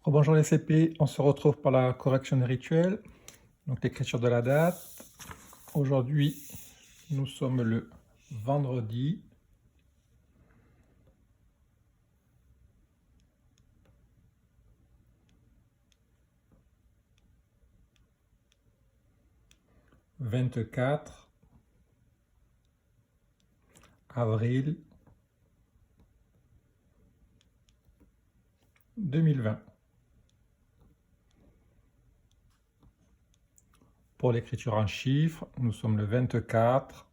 Bonjour les CP, on se retrouve pour la correction des rituels, donc l'écriture de la date. Aujourd'hui, nous sommes le vendredi 24 avril 2020. Pour l'écriture en chiffres, nous sommes le 24.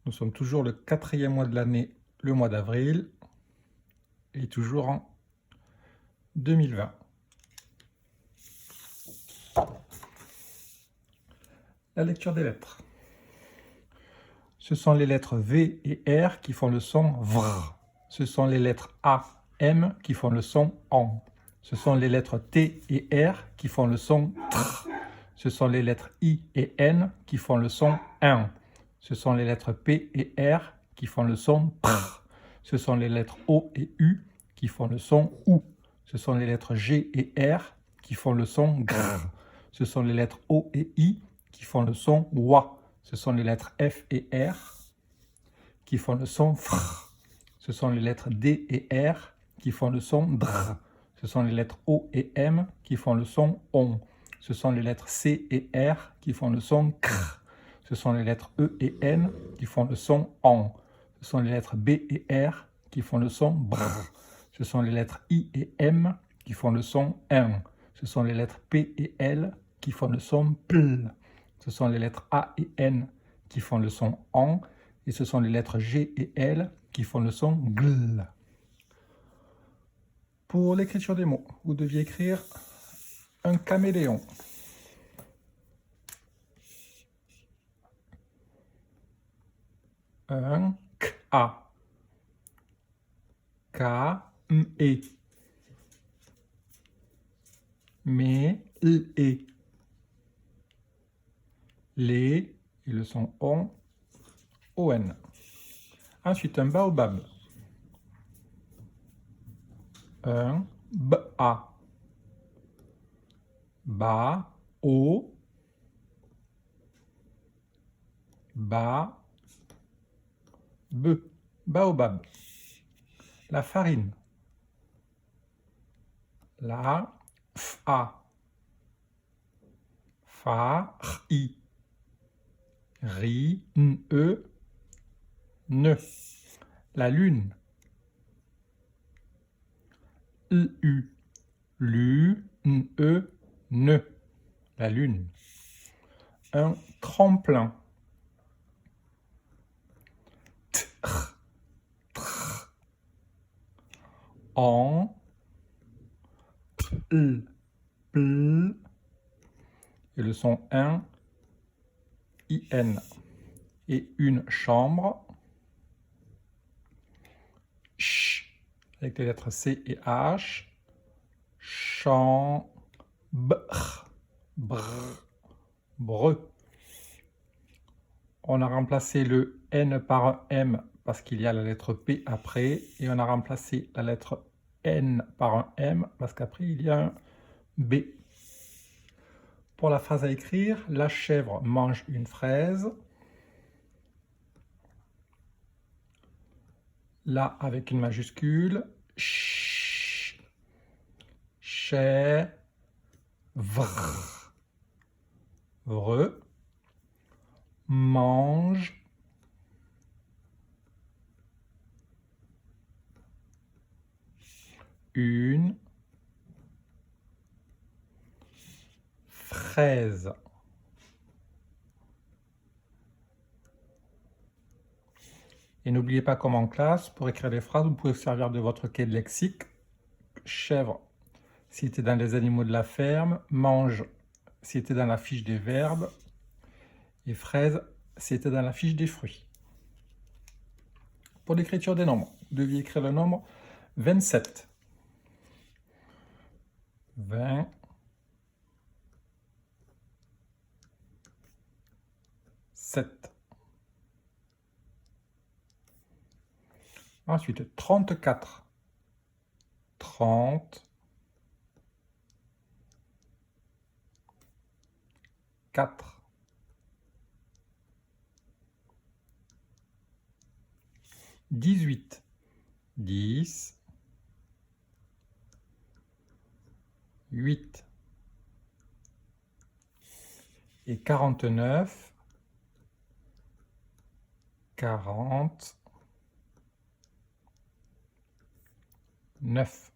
Nous sommes toujours le 4e mois de l'année, le mois d'avril, et toujours en 2020. La lecture des lettres. Ce sont les lettres V et R qui font le son VR. Ce sont les lettres A, M qui font le son AN. Ce sont les lettres T et R qui font le son TR. Ce sont les lettres I et N qui font le son IN. Ce sont les lettres P et R qui font le son PR. Ce sont les lettres O et U qui font le son OU. Ce sont les lettres G et R qui font le son GR. Ce sont les lettres O et I qui font le son WA. Ce sont les lettres F et R qui font le son FR. Ce sont les lettres D et R qui font le son DR. Ce sont les lettres O et M qui font le son ON. Ce sont les lettres C et R qui font le son CR. Ce sont les lettres E et N qui font le son ON. Ce sont les lettres B et R qui font le son BR. Ce sont les lettres I et M qui font le son IN. Ce sont les lettres P et L qui font le son PL. Ce sont les lettres A et N qui font le son AN, et ce sont les lettres G et L qui font le son GL. Pour l'écriture des mots, vous deviez écrire un caméléon. Un K-A. K-M-E. Mais-L-E. Les, et le son ON, O-N. Ensuite, un baobab. Un B-A. Ba, O, ba, B. Baobab. La farine. La, F-A. Fa, I. Ri, N-E, ne. La lune. L-U. Lu, N-E, ne. La lune. Un tremplin. Tr, tr. En, pl, pl. Et le son in, I-N. Et une chambre. Ch, avec les lettres C et H. Chambre, brr, breu. On a remplacé le N par un M parce qu'il y a la lettre P après, et on a remplacé la lettre N par un M parce qu'après il y a un B. Pour la phrase à écrire, la chèvre mange une fraise. Là avec une majuscule. Ch, chèvre, vreux, mange une fraise. Et n'oubliez pas, comme en classe, pour écrire les phrases, vous pouvez vous servir de votre quai de lexique. Chèvre, si c'était dans les animaux de la ferme. Mange, si c'était dans la fiche des verbes. Et fraise, si c'était dans la fiche des fruits. Pour l'écriture des nombres, vous deviez écrire le nombre 27. 20. 7. Ensuite, 34. 30, 4, 18, 10, 8 et 49, 40, 9.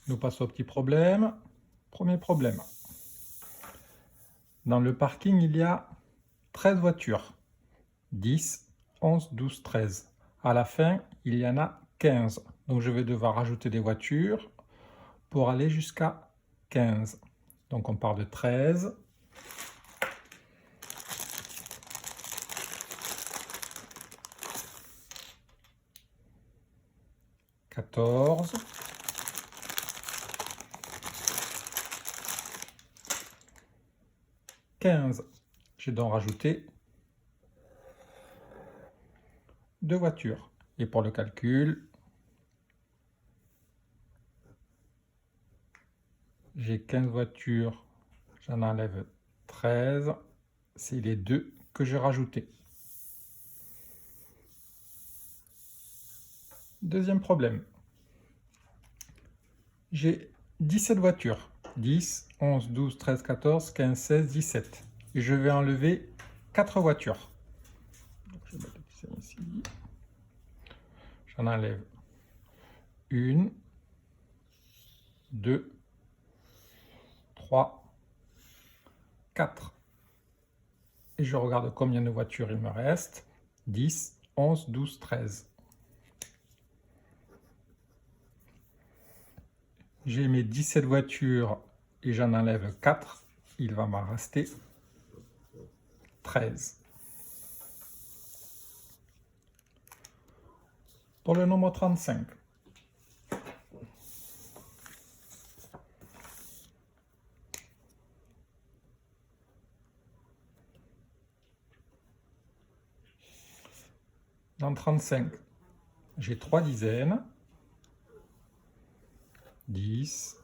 Nous passons au petit problème. Premier problème. Dans le parking, il y a 13 voitures. 10, 11, 12, 13. À la fin, il y en a 15. Donc je vais devoir rajouter des voitures pour aller jusqu'à 15. Donc on part de 13. 14. 15. J'ai donc rajouté 2 voitures. Et pour le calcul, j'ai 15 voitures, j'en enlève 13. C'est les 2 que j'ai rajoutés. Deuxième problème. J'ai 17 voitures. 10, 11, 12, 13, 14, 15, 16, 17. Et je vais enlever 4 voitures. Donc, je vais mettre ça ici. J'en enlève 1, 2, 3, 4. Et je regarde combien de voitures il me reste. 10, 11, 12, 13. J'ai mes 17 voitures et j'en enlève 4. Il va m'en rester 13. Pour le nombre 35. Dans 35, j'ai 3 dizaines. 10,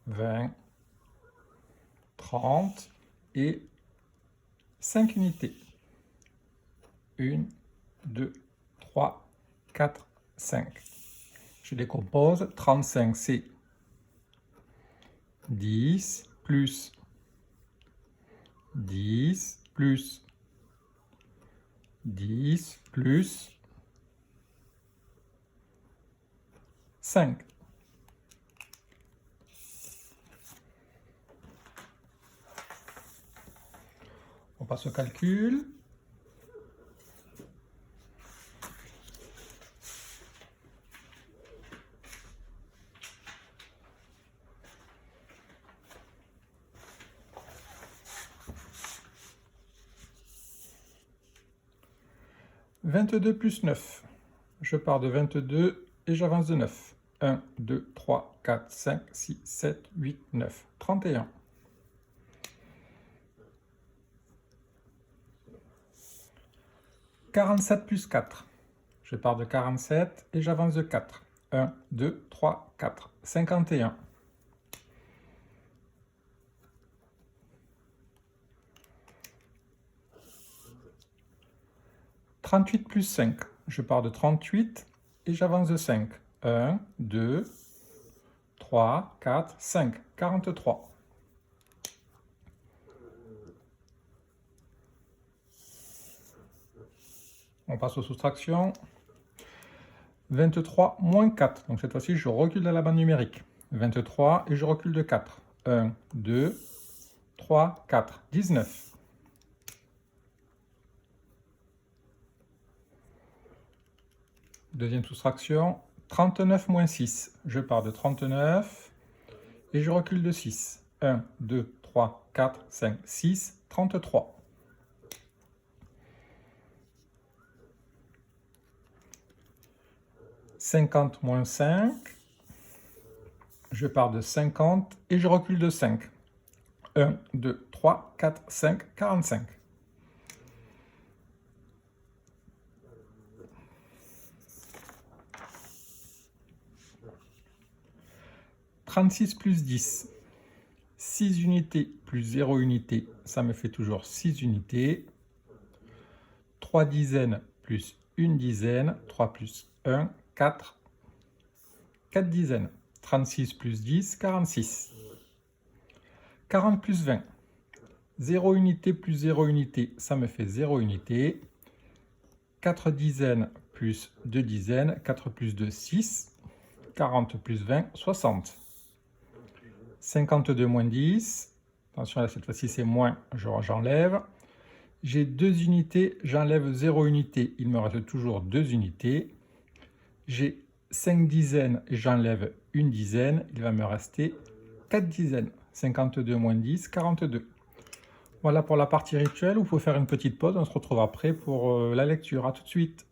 20, 30 et 5 unités. 1, 2, 3, 4, 5. Je décompose. 35, c'est 10 plus 10 plus 10 plus 5. On passe au calcul. « 22 plus 9. Je pars de 22 et j'avance de 9. 1, 2, 3, 4, 5, 6, 7, 8, 9. 31. 47 plus 4. Je pars de 47 et j'avance de 4. 1, 2, 3, 4. 51. 38 plus 5. Je pars de 38 et j'avance de 5. 1, 2, 3, 4, 5. 43. On passe aux soustractions. 23 moins 4. Donc cette fois-ci, je recule dans la bande numérique. 23 et je recule de 4. 1, 2, 3, 4. 19. Deuxième soustraction. 39 moins 6. Je pars de 39 et je recule de 6. 1, 2, 3, 4, 5, 6. 33. 50 moins 5. Je pars de 50 et je recule de 5. 1, 2, 3, 4, 5, 45. « 36 plus 10. 6 unités plus 0 unité, ça me fait toujours 6 unités. 3 dizaines plus 1 dizaine. 3 plus 1, 4. 4 dizaines. 36 plus 10, 46. 40 plus 20. 0 unité plus 0 unité, ça me fait 0 unité. 4 dizaines plus 2 dizaines. 4 plus 2, 6. 40 plus 20, 60. 52 moins 10. Attention, là, cette fois-ci, c'est moins, j'enlève. J'ai 2 unités, j'enlève 0 unité. Il me reste toujours 2 unités. J'ai 5 dizaines et j'enlève 1 dizaine. Il va me rester 4 dizaines. 52 moins 10, 42. Voilà pour la partie rituelle. Vous pouvez faire une petite pause. On se retrouve après pour la lecture. À tout de suite.